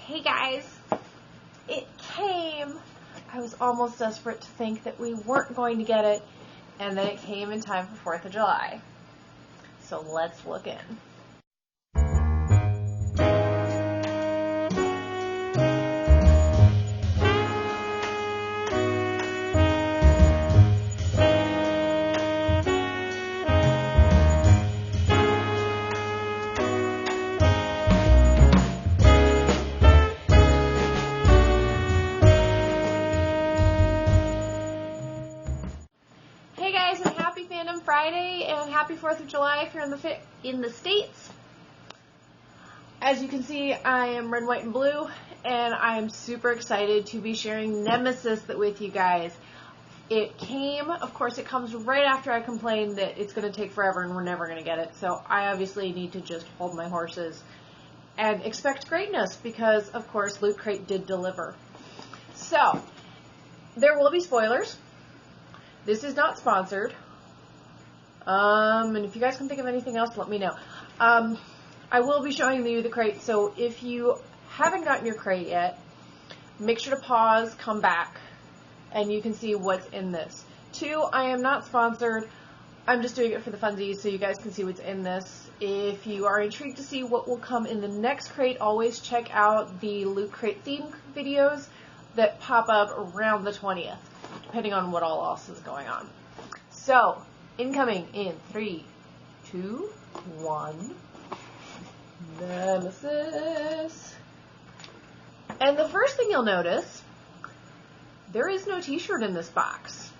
Hey guys, it came. I was almost desperate to think that we weren't going to get it, and then it came in time for 4th of July. So let's look in. Hey guys, and happy Fandom Friday, and happy 4th of July if you're in the States. As you can see, I am red, white, and blue, and I am super excited to be sharing Nemesis with you guys. It came, of course, it comes right after I complained that it's going to take forever and we're never going to get it, so I obviously need to just hold my horses and expect greatness because, of course, Loot Crate did deliver. So, there will be spoilers. This is not sponsored. And if you guys can think of anything else, let me know. I will be showing you the crate, so if you haven't gotten your crate yet, make sure to pause, come back, and you can see what's in this. 2, I am not sponsored. I'm just doing it for the funsies so you guys can see what's in this. If you are intrigued to see what will come in the next crate, always check out the Loot Crate theme videos that pop up around the 20th. Depending on what all else is going on. So, incoming in 3, 2, 1, Nemesis. And the first thing you'll notice, there is no t-shirt in this box,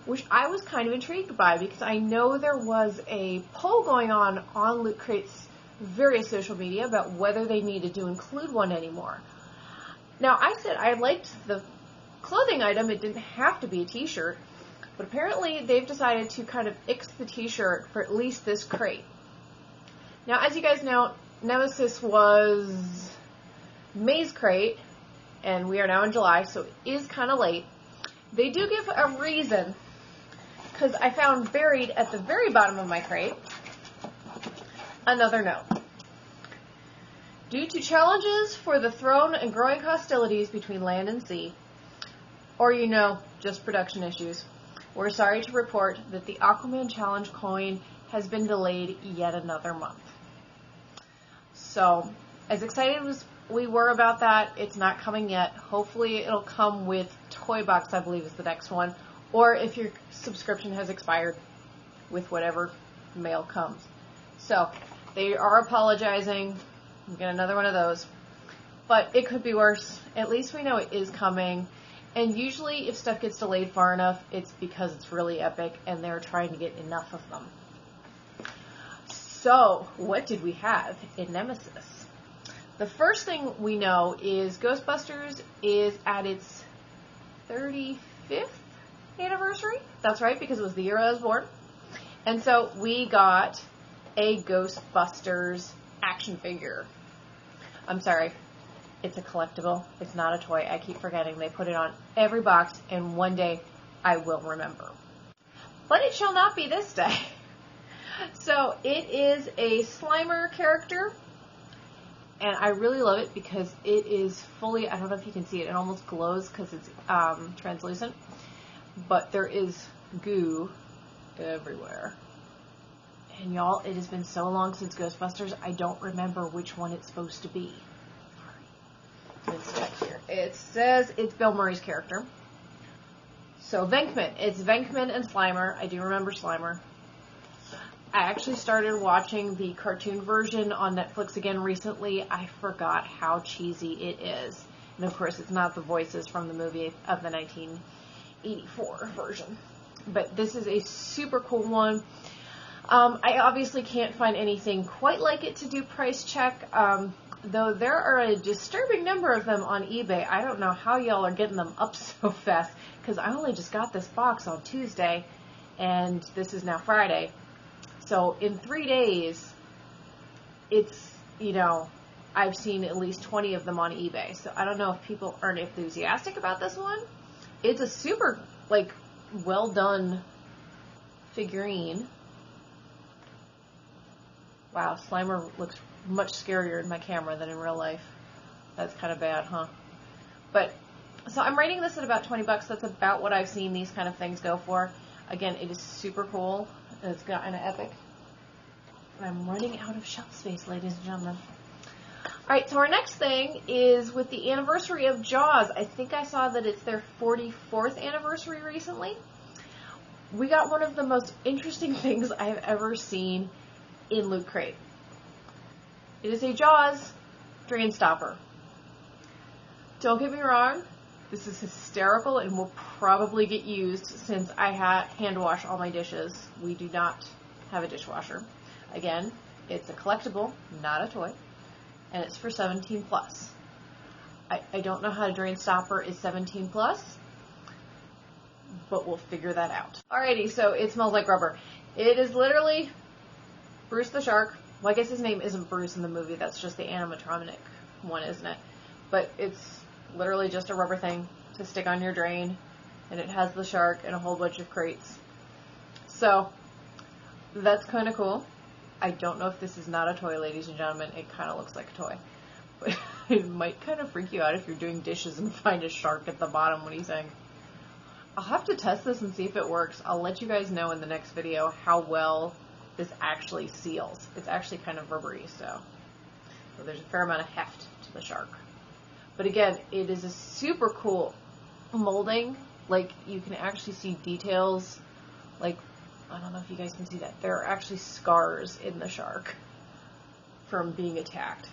which I was kind of intrigued by because I know there was a poll going on Loot Crate's various social media about whether they needed to include one anymore. Now, I said I liked the clothing item, it didn't have to be a t-shirt, but apparently they've decided to kind of ix the t-shirt for at least this crate. Now, as you guys know, Nemesis was May's crate, and we are now in July, so it is kind of late. They do give a reason, because I found buried at the very bottom of my crate another note. Due to challenges for the throne and growing hostilities between land and sea, or, just production issues, we're sorry to report that the Aquaman Challenge coin has been delayed yet another month. So, as excited as we were about that, it's not coming yet. Hopefully it'll come with Toy Box, I believe is the next one, or if your subscription has expired, with whatever mail comes. So, they are apologizing. We'll get another one of those. But it could be worse. At least we know it is coming. And usually if stuff gets delayed far enough, it's because it's really epic and they're trying to get enough of them. So, what did we have in Nemesis? The first thing we know is Ghostbusters is at its 35th anniversary. That's right, because it was the year I was born. And so we got a Ghostbusters action figure. I'm sorry. It's a collectible. It's not a toy. I keep forgetting. They put it on every box, and one day I will remember. But it shall not be this day. So it is a Slimer character, and I really love it because it is fully, I don't know if you can see it, it almost glows because it's translucent, but there is goo everywhere. And y'all, it has been so long since Ghostbusters, I don't remember which one it's supposed to be. Let's check here. It says it's Bill Murray's character. So Venkman. It's Venkman and Slimer. I do remember Slimer. I actually started watching the cartoon version on Netflix again recently. I forgot how cheesy it is. And of course, it's not the voices from the movie of the 1984 version. But this is a super cool one. I obviously can't find anything quite like it to do price check. Though there are a disturbing number of them on eBay. I don't know how y'all are getting them up so fast, because I only just got this box on Tuesday, and this is now Friday. So in 3 days, it's, I've seen at least 20 of them on eBay. So I don't know if people aren't enthusiastic about this one. It's a super, well done figurine. Wow, Slimer looks much scarier in my camera than in real life. That's kind of bad, huh? But, so I'm rating this at about 20 bucks. That's about what I've seen these kind of things go for. Again, it is super cool. It's kind of epic. And I'm running out of shelf space, ladies and gentlemen. Alright, so our next thing is with the anniversary of Jaws. I think I saw that it's their 44th anniversary recently. We got one of the most interesting things I've ever seen in Loot Crate. It is a Jaws drain stopper. Don't get me wrong, this is hysterical and will probably get used since I hand wash all my dishes. We do not have a dishwasher. Again, it's a collectible, not a toy, and it's for 17 plus. I don't know how to drain stopper is 17 plus, but we'll figure that out. Alrighty, so it smells like rubber. It is literally Bruce the Shark. Well, I guess his name isn't Bruce in the movie. That's just the animatronic one, isn't it? But it's literally just a rubber thing to stick on your drain, and it has the shark and a whole bunch of crates. So, that's kind of cool. I don't know if this is not a toy, ladies and gentlemen. It kind of looks like a toy. But it might kind of freak you out if you're doing dishes and find a shark at the bottom. What do you think? I'll have to test this and see if it works. I'll let you guys know in the next video how well this actually seals. It's actually kind of rubbery, so there's a fair amount of heft to the shark. But again, it is a super cool molding. Like, you can actually see details. Like, I don't know if you guys can see that. There are actually scars in the shark from being attacked.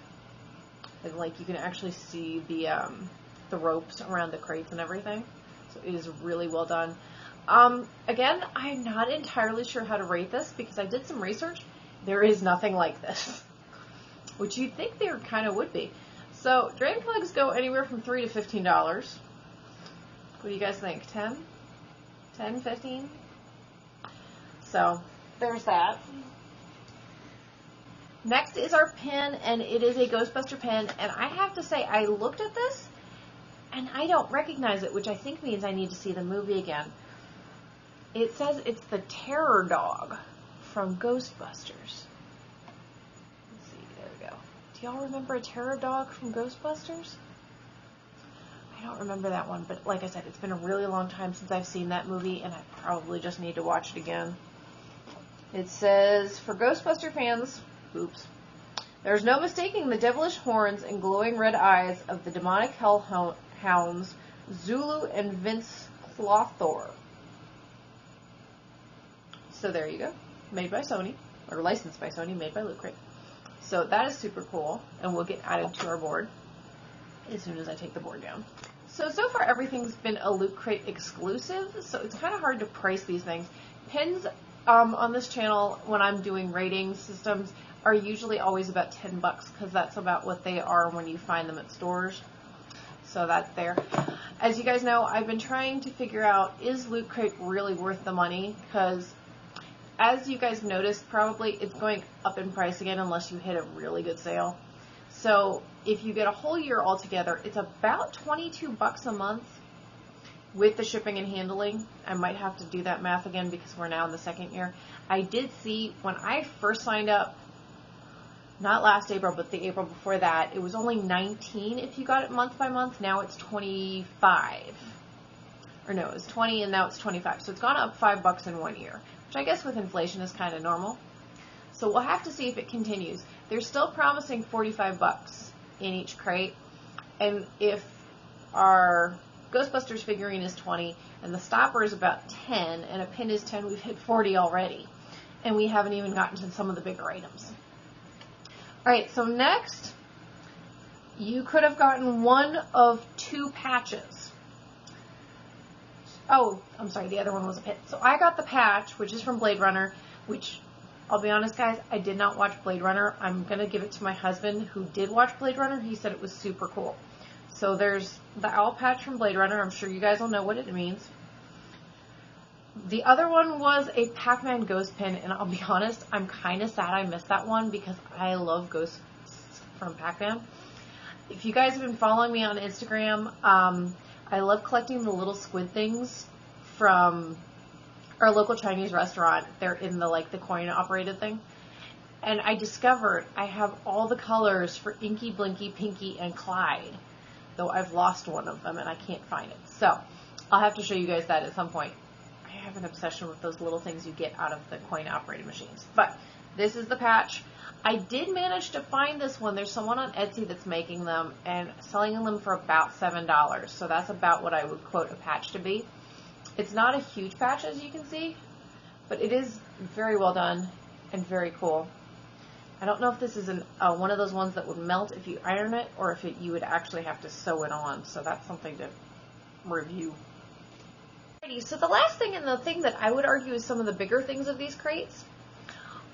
And like, you can actually see the ropes around the crates and everything. So it is really well done. Again, I'm not entirely sure how to rate this because I did some research. There is nothing like this, which you'd think there kind of would be. So drain plugs go anywhere from $3 to $15. What do you guys think? 10? 10, 15? So there's that. Next is our pin, and it is a Ghostbuster pin. And I have to say, I looked at this and I don't recognize it, which I think means I need to see the movie again. It says it's the Terror Dog from Ghostbusters. Let's see, there we go. Do y'all remember a Terror Dog from Ghostbusters? I don't remember that one, but like I said, it's been a really long time since I've seen that movie, and I probably just need to watch it again. It says, for Ghostbuster fans, oops, there's no mistaking the devilish horns and glowing red eyes of the demonic hellhounds, Zulu and Vince Clothaur. So there you go. Made by Sony, or licensed by Sony, made by Loot Crate. So that is super cool, and will get added to our board as soon as I take the board down. So far everything's been a Loot Crate exclusive, so it's kind of hard to price these things. Pins on this channel, when I'm doing rating systems, are usually always about 10 bucks, because that's about what they are when you find them at stores. So that's there. As you guys know, I've been trying to figure out, is Loot Crate really worth the money? Because as you guys noticed, probably it's going up in price again unless you hit a really good sale. So if you get a whole year altogether, it's about 22 bucks a month with the shipping and handling. I might have to do that math again because we're now in the second year. I did see when I first signed up, not last April, but the April before that, it was only $19 if you got it month by month. Now it's $25. Or no, it was $20 and now it's $25. So it's gone up $5 in 1 year, which I guess with inflation is kind of normal. So we'll have to see if it continues. They're still promising 45 bucks in each crate. And if our Ghostbusters figurine is 20 and the stopper is about 10 and a pin is 10, we've hit 40 already. And we haven't even gotten to some of the bigger items. Alright, so next, you could have gotten one of two patches. Oh, I'm sorry, the other one was a pin. So I got the patch, which is from Blade Runner, which, I'll be honest, guys, I did not watch Blade Runner. I'm going to give it to my husband, who did watch Blade Runner. He said it was super cool. So there's the owl patch from Blade Runner. I'm sure you guys will know what it means. The other one was a Pac-Man ghost pin, and I'll be honest, I'm kind of sad I missed that one because I love ghosts from Pac-Man. If you guys have been following me on Instagram, I love collecting the little squid things from our local Chinese restaurant. They're in the, like, the coin-operated thing. And I discovered I have all the colors for Inky, Blinky, Pinky, and Clyde, though I've lost one of them and I can't find it. So I'll have to show you guys that at some point. I have an obsession with those little things you get out of the coin-operated machines. But this is the patch. I did manage to find this one. There's someone on Etsy that's making them and selling them for about $7. So that's about what I would quote a patch to be. It's not a huge patch, as you can see, but it is very well done and very cool. I don't know if this is one of those ones that would melt if you iron it, or if you would actually have to sew it on. So that's something to review. Alrighty, so the last thing, and the thing that I would argue is some of the bigger things of these crates,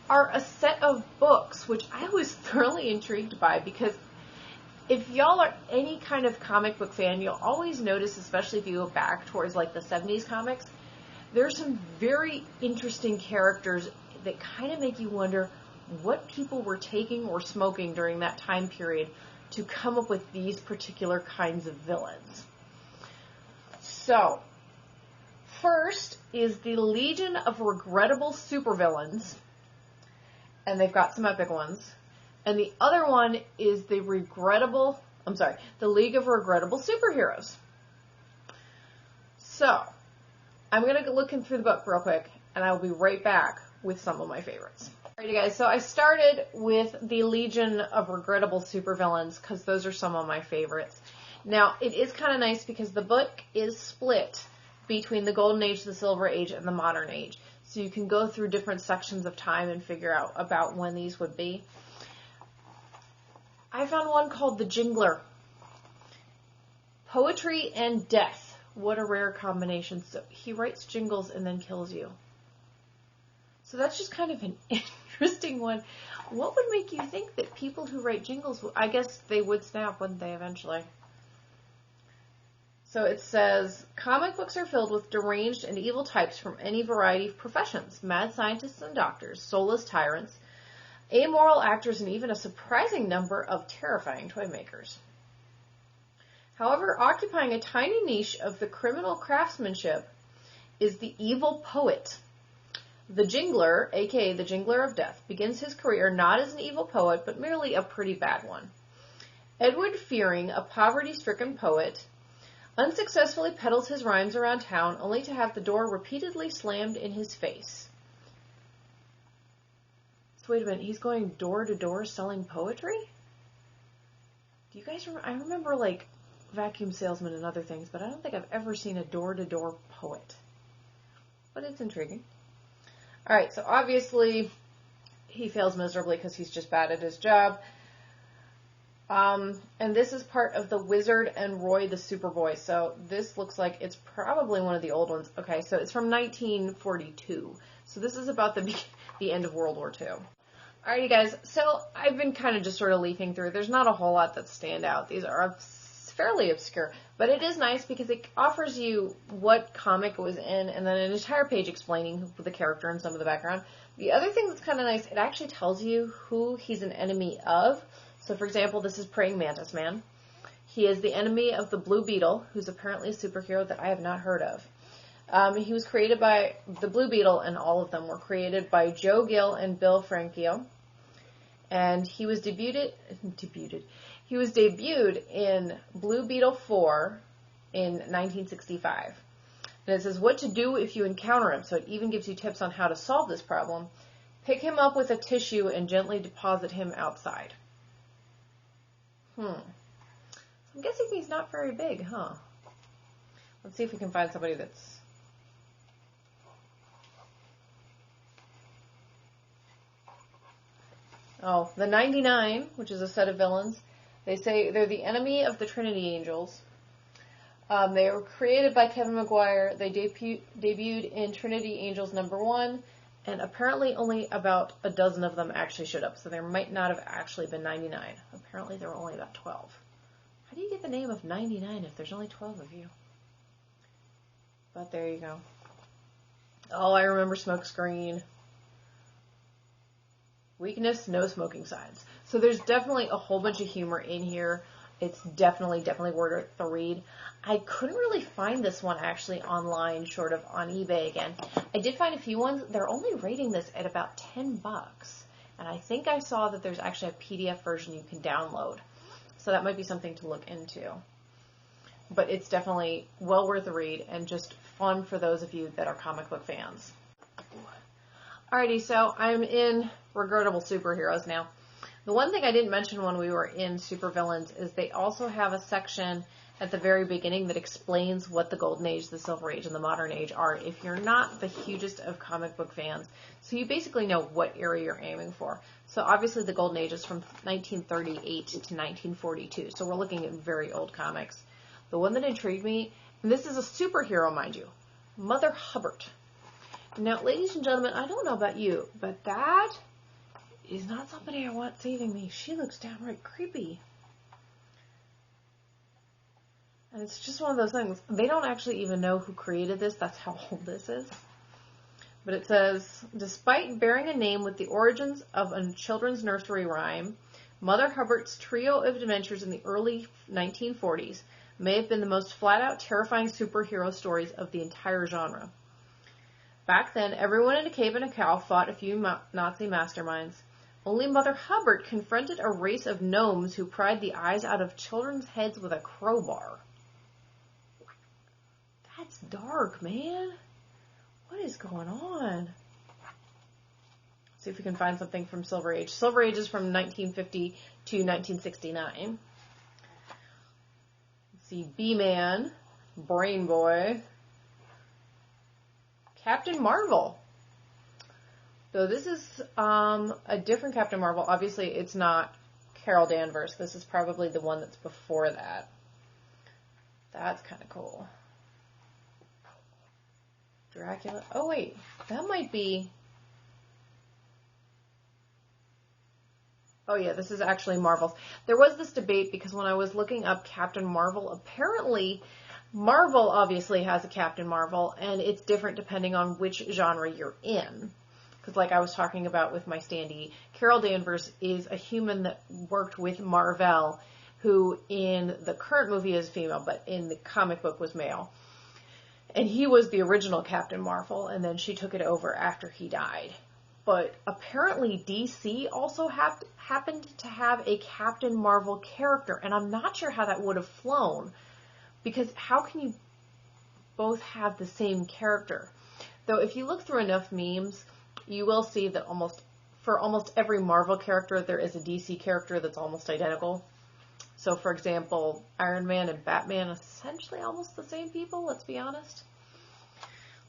are a set of books, which I was thoroughly intrigued by, because if y'all are any kind of comic book fan, you'll always notice, especially if you go back towards like the 70s comics, there's some very interesting characters that kind of make you wonder what people were taking or smoking during that time period to come up with these particular kinds of villains. So, first is the Legion of Regrettable Supervillains, and they've got some epic ones. And the other one is the League of Regrettable Superheroes. So, I'm going to look through the book real quick, and I will be right back with some of my favorites. Alrighty guys, so I started with the Legion of Regrettable Supervillains, because those are some of my favorites. Now, it is kind of nice because the book is split between the Golden Age, the Silver Age, and the Modern Age. So you can go through different sections of time and figure out about when these would be. I found one called The Jingler. Poetry and death. What a rare combination. So he writes jingles and then kills you. So that's just kind of an interesting one. What would make you think that people who write jingles, I guess they would snap, wouldn't they, eventually? So it says, comic books are filled with deranged and evil types from any variety of professions. Mad scientists and doctors, soulless tyrants, amoral actors, and even a surprising number of terrifying toy makers. However, occupying a tiny niche of the criminal craftsmanship is the evil poet. The Jingler, aka the Jingler of Death, begins his career not as an evil poet, but merely a pretty bad one. Edward Fearing, a poverty-stricken poet, unsuccessfully peddles his rhymes around town, only to have the door repeatedly slammed in his face. So wait a minute, he's going door to door selling poetry? Do you guys remember? I remember like vacuum salesmen and other things, but I don't think I've ever seen a door to door poet. But it's intriguing. Alright, so obviously he fails miserably because he's just bad at his job. And this is part of the Wizard and Roy the Superboy. So this looks like it's probably one of the old ones. Okay, so it's from 1942. So this is about the end of World War II. Alright, you guys, so I've been kind of just sort of leafing through. There's not a whole lot that stand out. These are fairly obscure, but it is nice because it offers you what comic it was in and then an entire page explaining the character and some of the background. The other thing that's kind of nice, it actually tells you who he's an enemy of. So, for example, this is Praying Mantis Man. He is the enemy of the Blue Beetle, who's apparently a superhero that I have not heard of. He was created by the Blue Beetle, and all of them were created by Joe Gill and Bill Franchio. And he was debuted in Blue Beetle 4 in 1965. And it says what to do if you encounter him. So it even gives you tips on how to solve this problem. Pick him up with a tissue and gently deposit him outside. I'm guessing he's not very big, huh? Let's see if we can find somebody that's... Oh, the 99, which is a set of villains. They say they're the enemy of the Trinity Angels. They were created by Kevin Maguire. They debuted in Trinity Angels #1, and apparently only about a dozen of them actually showed up, so there might not have actually been 99. Apparently there were only about 12. How do you get the name of 99 if there's only 12 of you? But there you go. Oh, I remember Smokescreen. Weakness, no smoking signs. So there's definitely a whole bunch of humor in here. It's definitely worth the read. I couldn't really find this one actually online, short of on eBay again. I did find a few ones. They're only rating this at about $10. And I think I saw that there's actually a PDF version you can download. So that might be something to look into. But it's definitely well worth a read and just fun for those of you that are comic book fans. Alrighty, so I'm in Regrettable Superheroes now. The one thing I didn't mention when we were in Supervillains is they also have a section at the very beginning that explains what the Golden Age, the Silver Age, and the Modern Age are if you're not the hugest of comic book fans. So you basically know what era you're aiming for. So obviously the Golden Age is from 1938 to 1942. So we're looking at very old comics. The one that intrigued me, and this is a superhero, mind you, Mother Hubbard. Now, ladies and gentlemen, I don't know about you, but that is not somebody I want saving me. She looks downright creepy. And it's just one of those things. They don't actually even know who created this. That's how old this is. But it says, despite bearing a name with the origins of a children's nursery rhyme, Mother Hubbard's trio of adventures in the early 1940s may have been the most flat-out terrifying superhero stories of the entire genre. Back then, everyone in a cave and a cow fought a few Nazi masterminds. Only Mother Hubbard confronted a race of gnomes who pried the eyes out of children's heads with a crowbar. That's dark, man. What is going on? Let's see if we can find something from Silver Age. Silver Age is from 1950 to 1969. Let's see, B-Man, Brain Boy, Captain Marvel. So this is a different Captain Marvel. Obviously, it's not Carol Danvers. This is probably the one that's before that. That's kind of cool. Dracula. Oh, wait. That might be... Oh, yeah, this is actually Marvel's. There was this debate because when I was looking up Captain Marvel, apparently Marvel obviously has a Captain Marvel, and it's different depending on which genre you're in. Because like I was talking about with my standee, Carol Danvers is a human that worked with Marvel, who in the current movie is female, but in the comic book was male. And he was the original Captain Marvel, and then she took it over after he died. But apparently DC also happened to have a Captain Marvel character, and I'm not sure how that would have flown, because how can you both have the same character? Though if you look through enough memes, you will see that for almost every Marvel character, there is a DC character that's almost identical. So, for example, Iron Man and Batman, essentially almost the same people, let's be honest.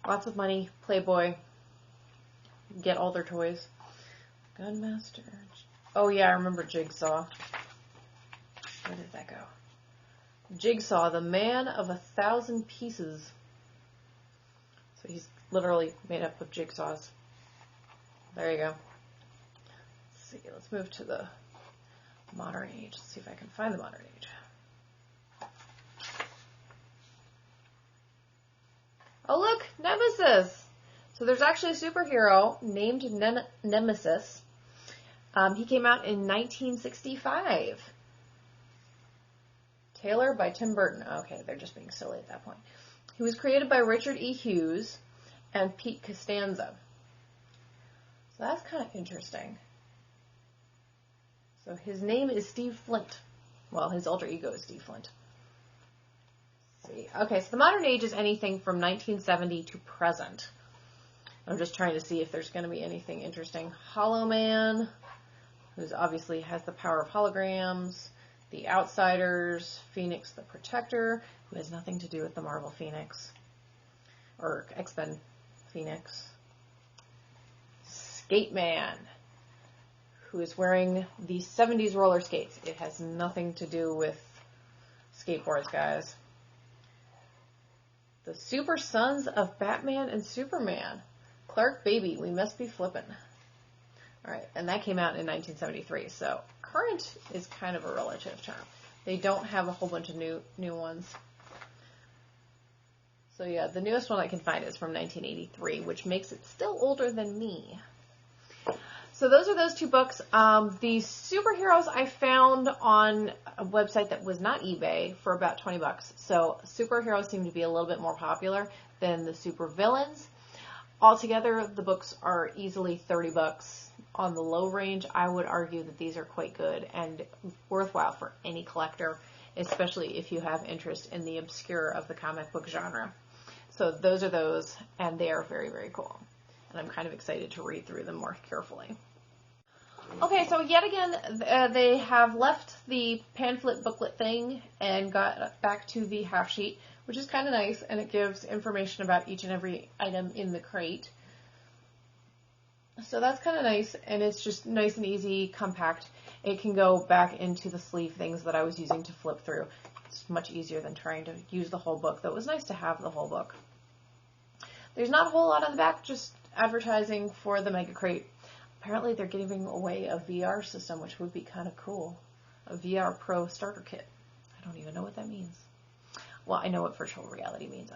Lots of money, Playboy, get all their toys. Gunmaster. Oh, yeah, I remember Jigsaw. Where did that go? Jigsaw, the man of 1,000 pieces. So he's literally made up of jigsaws. There you go. Let's see, let's move to the Modern Age. Let's see if I can find the Modern Age. Oh look, Nemesis! So there's actually a superhero named Nemesis. He came out in 1965. Taylor by Tim Burton. Okay, they're just being silly at that point. He was created by Richard E. Hughes and Pete Costanza. So that's kind of interesting. So his name is Steve Flint. Well, his alter ego is Steve Flint. Let's see. Okay, so the Modern Age is anything from 1970 to present. I'm just trying to see if there's going to be anything interesting. Hollow Man, who obviously has the power of holograms. The Outsiders, Phoenix the Protector, who has nothing to do with the Marvel Phoenix. Or X-Men Phoenix. Skate Man, who is wearing the 70s roller skates. It has nothing to do with skateboards, guys. The Super Sons of Batman and Superman. Clark Baby, we must be flippin'. Alright, and that came out in 1973, so current is kind of a relative term. They don't have a whole bunch of new ones. So yeah, the newest one I can find is from 1983, which makes it still older than me. So those are those two books. The superheroes I found on a website that was not eBay for about 20 bucks. So superheroes seem to be a little bit more popular than the supervillains. Altogether, the books are easily 30 bucks. on the low range, I would argue that these are quite good and worthwhile for any collector, especially if you have interest in the obscure of the comic book genre. So those are those, and they are very, very cool. And I'm kind of excited to read through them more carefully. Okay, so yet again, they have left the pamphlet booklet thing and got back to the half sheet, which is kind of nice, and it gives information about each and every item in the crate. So that's kind of nice, and it's just nice and easy, compact. It can go back into the sleeve things that I was using to flip through. It's much easier than trying to use the whole book, though it was nice to have the whole book. There's not a whole lot on the back, just advertising for the Mega Crate. Apparently they're giving away a VR system, which would be kind of cool. A VR Pro starter kit. I don't even know what that means. Well, I know what virtual reality means.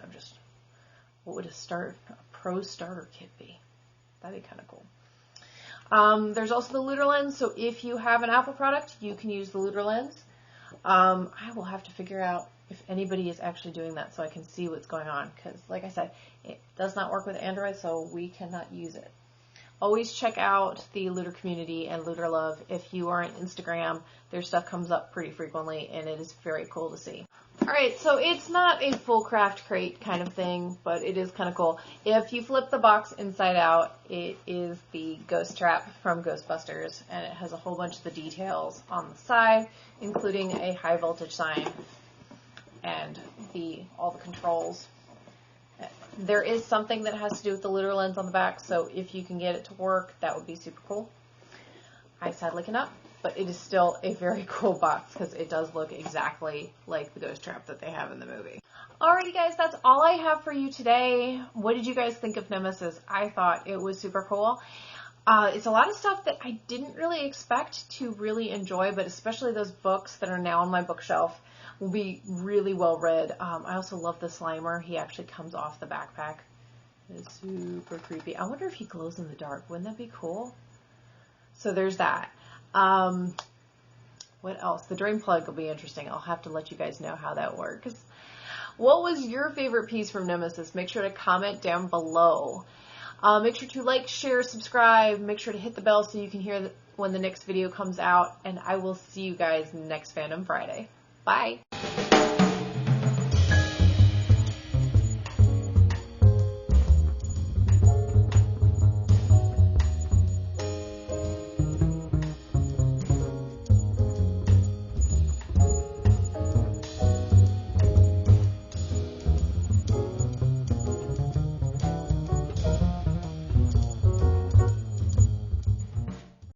What would a Pro starter kit be? That'd be kind of cool. There's also the Luter lens, so if you have an Apple product, you can use the Luter lens. I will have to figure out if anybody is actually doing that so I can see what's going on, because like I said, it does not work with Android, so we cannot use it. Always check out the Luter community and Luter Love. If you are on Instagram, their stuff comes up pretty frequently, and it is very cool to see. Alright, so it's not a full craft crate kind of thing, but it is kind of cool. If you flip the box inside out, it is the ghost trap from Ghostbusters, and it has a whole bunch of the details on the side, including a high voltage sign and all the controls. There is something that has to do with the Luter lens on the back, so if you can get it to work, that would be super cool. I sadly cannot, but it is still a very cool box because it does look exactly like the ghost trap that they have in the movie. Alrighty guys, that's all I have for you today. What did you guys think of Nemesis? I thought it was super cool. It's a lot of stuff that I didn't really expect to really enjoy, but especially those books that are now on my bookshelf will be really well read. I also love the Slimer. He actually comes off the backpack. It's super creepy. I wonder if he glows in the dark. Wouldn't that be cool? So there's that. What else? The drain plug will be interesting. I'll have to let you guys know how that works. What was your favorite piece from Nemesis? Make sure to comment down below. Make sure to like, share, subscribe. Make sure to hit the bell so you can hear when the next video comes out. And I will see you guys next Fandom Friday. Bye.